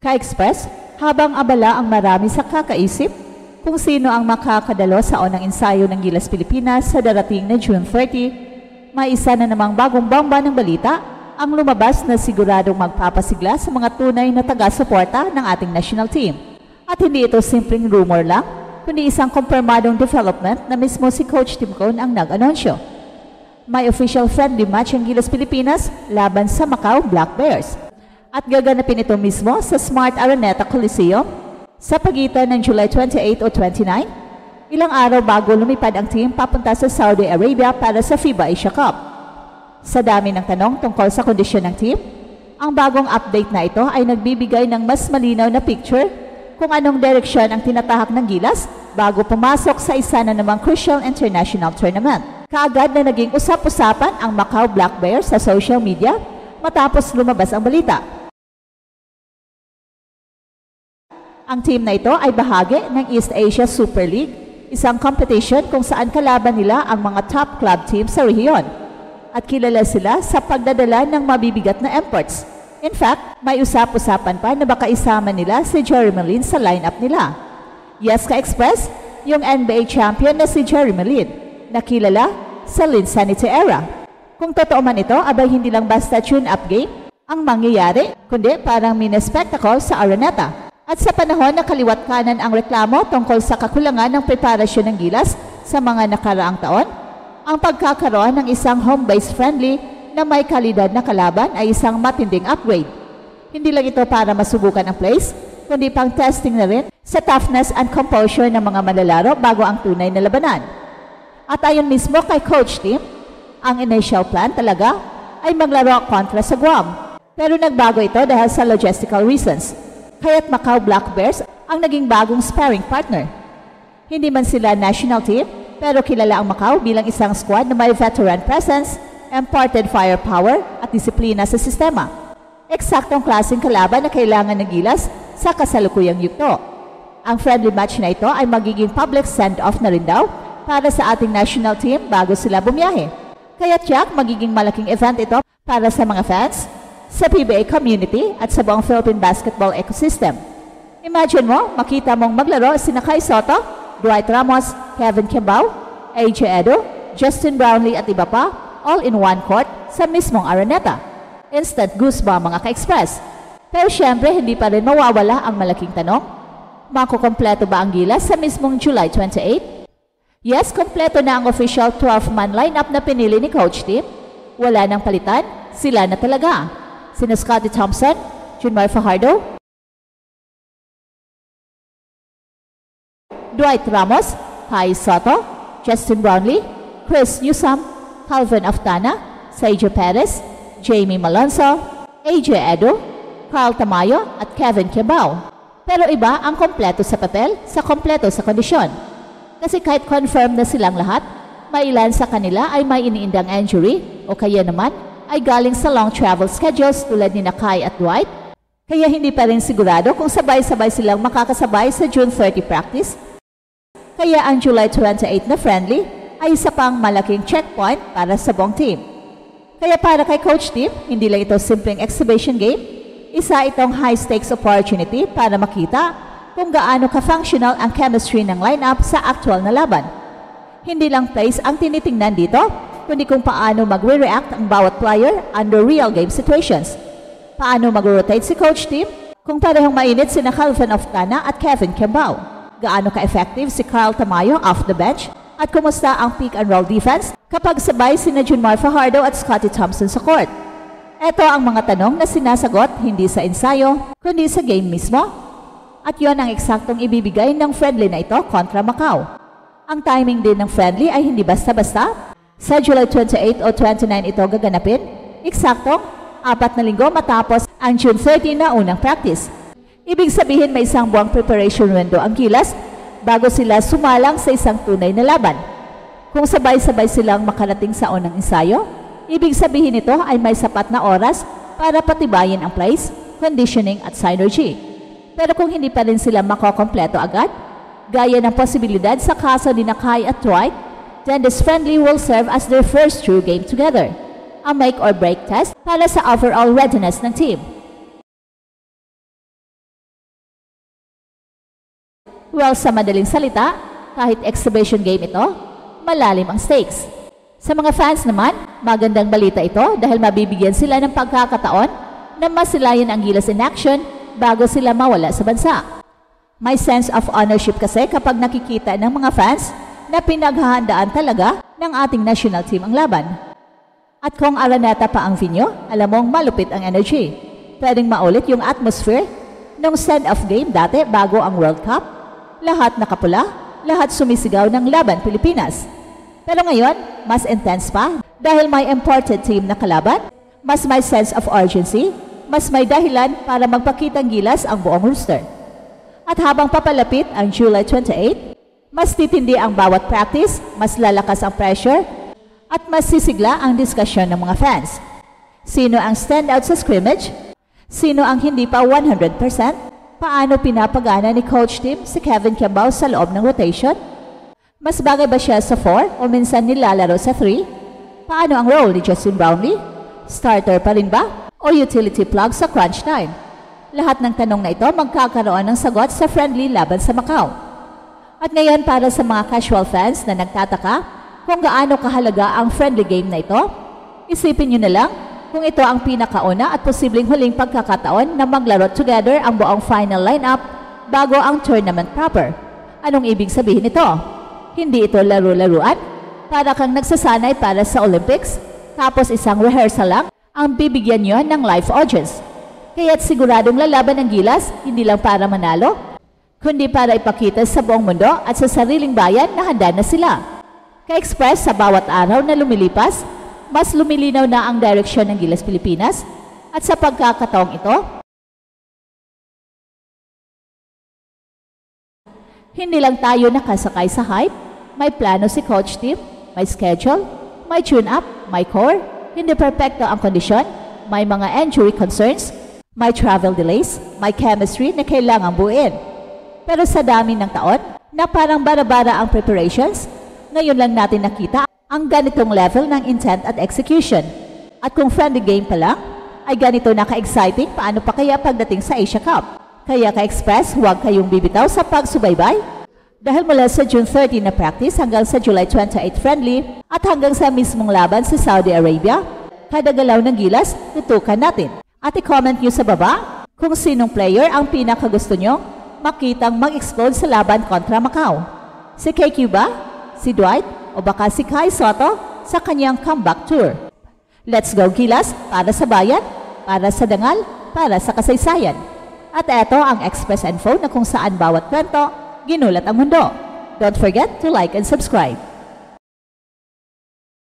Ka-Express, habang abala ang marami sa kakaisip kung sino ang makakadalo sa unang ensayo ng Gilas Pilipinas sa darating na June 30, may isa na namang bagong bomba ng balita ang lumabas na siguradong magpapasigla sa mga tunay na taga-suporta ng ating national team. At hindi ito simpleng rumor lang, kundi isang kumpirmadong development na mismo si Coach Tim Cone ang nag-anunsyo. May official friendly match ang Gilas Pilipinas laban sa Macau Black Bears. At gaganapin ito mismo sa Smart Araneta Coliseum sa pagitan ng July 28 o 29, ilang araw bago lumipad ang team papunta sa Saudi Arabia para sa FIBA Asia Cup. Sa dami ng tanong tungkol sa kondisyon ng team, ang bagong update na ito ay nagbibigay ng mas malinaw na picture kung anong direksyon ang tinatahak ng Gilas bago pumasok sa isa na namang crucial international tournament. Kaagad na naging usap-usapan ang Macau Black Bears sa social media matapos lumabas ang balita. Ang team na ito ay bahagi ng East Asia Super League, isang competition kung saan kalaban nila ang mga top club teams sa rehiyon. At kilala sila sa pagdadala ng mabibigat na imports. In fact, may usap-usapan pa na baka isama nila si Jeremy Lin sa lineup nila. Yes, Ka-Express, yung NBA champion na si Jeremy Lin, na kilala sa Linsanity era. Kung totoo man ito, abay hindi lang basta tune-up game ang mangyayari, kundi parang mini-spectacle sa Araneta. At sa panahon na kaliwat kanan ang reklamo tungkol sa kakulangan ng preparasyon ng Gilas sa mga nakaraang taon, ang pagkakaroon ng isang home-based friendly na may kalidad na kalaban ay isang matinding upgrade. Hindi lang ito para masubukan ang place, kundi pang testing na rin sa toughness and composure ng mga manlalaro bago ang tunay na labanan. At ayon mismo kay Coach Tim, ang initial plan talaga ay maglaro kontra sa Guam. Pero nagbago ito dahil sa logistical reasons. Kaya't Macau Black Bears ang naging bagong sparring partner. Hindi man sila national team, pero kilala ang Macau bilang isang squad na may veteran presence, imparted firepower at disiplina sa sistema. Eksaktong klaseng kalaban na kailangan ng Gilas sa kasalukuyang yugto. Ang friendly match na ito ay magiging public send-off na rin daw para sa ating national team bago sila bumiyahe. Kaya tiyak magiging malaking event ito para sa mga fans, sa PBA community at sa buong Philippine basketball ecosystem. Imagine mo, makita mong maglaro sina Kai Soto, Dwight Ramos, Kevin Kimbao, AJ Edo, Justin Brownlee at iba pa, all in one court sa mismong Araneta. Instant goosebump mga Ka-Express. Pero syempre, hindi pa rin mawawala ang malaking tanong, makukompleto ba ang Gilas sa mismong July 28? Yes, kompleto na ang official 12-man lineup na pinili ni Coach Tim. Wala nang palitan, sila na talaga. Sina Scottie Thompson, Junmar Fajardo, Dwight Ramos, Kai Soto, Justin Brownlee, Chris Newsome, Calvin Aftana, Sergio Perez, Jamie Malonzo, AJ Edo, Carl Tamayo at Kevin Kimbao. Pero iba ang kompleto sa papel sa kompleto sa kondisyon. Kasi kahit confirm na silang lahat, may ilan sa kanila ay may iniindang injury o kaya naman ay galing sa long travel schedules tulad ni Kai at Dwight. Kaya hindi pa rin sigurado kung sabay-sabay silang makakasabay sa June 30 practice. Kaya ang July 28 na friendly ay isa pang malaking checkpoint para sa buong team. Kaya para kay Coach Tim, hindi lang ito simpleng exhibition game, isa itong high-stakes opportunity para makita kung gaano ka-functional ang chemistry ng lineup sa actual na laban. Hindi lang plays ang tinitingnan dito, kundi kung paano mag-react ang bawat player under real game situations. Paano mag-rotate si Coach Tim kung parehong mainit sina Calvin Aftana at Kevin Kimbao. Gaano ka-effective si Carl Tamayo off the bench at kumusta ang pick and roll defense kapag sabay sina Junmar Fajardo at Scottie Thompson sa court. Ito ang mga tanong na sinasagot hindi sa ensayo, kundi sa game mismo. At yon ang eksaktong ibibigay ng friendly na ito kontra Macau. Ang timing din ng friendly ay hindi basta-basta. Sa July 28 o 29 ito gaganapin, eksaktong 4 na linggo matapos ang June 30 na unang practice. Ibig sabihin may isang buwang preparation window ang Gilas bago sila sumalang sa isang tunay na laban. Kung sabay-sabay silang makarating sa unang ensayo, ibig sabihin ito ay may sapat na oras para patibayin ang plays, conditioning at synergy. Pero kung hindi pa rin sila makokompleto agad, gaya ng posibilidad sa kaso ni Kai at Dwight, then this friendly will serve as their first true game together, a make or break test para sa overall readiness ng team. Well, sa madaling salita, kahit exhibition game ito, malalim ang stakes. Sa mga fans naman, magandang balita ito dahil mabibigyan sila ng pagkakataon na masilayan ang Gilas in action bago sila mawala sa bansa. May sense of ownership kasi kapag nakikita ng mga fans na pinaghahandaan talaga ng ating national team ang laban. At kung Araneta pa ang venue, alam mong malupit ang energy. Pwedeng maulit yung atmosphere nung send-off game dati bago ang World Cup. Lahat nakapula, lahat sumisigaw ng laban Pilipinas. Pero ngayon, mas intense pa dahil may imported team na kalaban, mas may sense of urgency, mas may dahilan para magpakitang gilas ang buong roster. At habang papalapit ang July 28, mas titindi ang bawat practice, mas lalakas ang pressure, at mas sisigla ang diskusyon ng mga fans. Sino ang standout sa scrimmage? Sino ang hindi pa 100%? Paano pinapagana ni Coach Tim si Kevin Kiambao sa loob ng rotation? Mas bagay ba siya sa 4 o minsan nilalaro sa 3? Paano ang role ni Justin Brownlee? Starter pa rin ba? O utility plug sa crunch time? Lahat ng tanong na ito magkakaroon ng sagot sa friendly laban sa Macau. At ngayon para sa mga casual fans na nagtataka kung gaano kahalaga ang friendly game na ito, isipin nyo na lang kung ito ang pinakauna at posibleng huling pagkakataon na maglaro together ang buong final lineup bago ang tournament proper. Anong ibig sabihin nito? Hindi ito laro-laruan? Para kang nagsasanay para sa Olympics, tapos isang rehearsal lang ang bibigyan nyo ng live audience. Kaya't siguradong lalaban ng Gilas, hindi lang para manalo, kundi para ipakita sa buong mundo at sa sariling bayan na handa na sila. Ka-express sa bawat araw na lumilipas, mas lumilinaw na ang direksyon ng Gilas Pilipinas at sa pagkakataong ito, hindi lang tayo nakasakay sa hype, may plano si Coach Tim, may schedule, may tune-up, may core, hindi perpekto ang kondisyon, may mga injury concerns, may travel delays, may chemistry na kailangang buuin. Pero sa dami ng taon na parang bara-bara ang preparations, ngayon lang natin nakita ang ganitong level ng intent at execution. At kung friendly game pa lang, ay ganito na ka-exciting paano pa kaya pagdating sa Asia Cup. Kaya ka-express, huwag kayong bibitaw sa pagsubaybay. Dahil mula sa June 30 na practice hanggang sa July 28 friendly at hanggang sa mismong laban sa Saudi Arabia, kada galaw ng Gilas, tutukan natin. At i-comment nyo sa baba kung sinong player ang pinakagusto nyo makitang mag-explode sa laban kontra Macau. Si KQ ba? Si Dwight? O baka si Kai Soto sa kanyang comeback tour? Let's go Gilas para sa bayan, para sa dangal, para sa kasaysayan. At eto ang Express Info na kung saan bawat kwento, ginulat ang mundo. Don't forget to like and subscribe.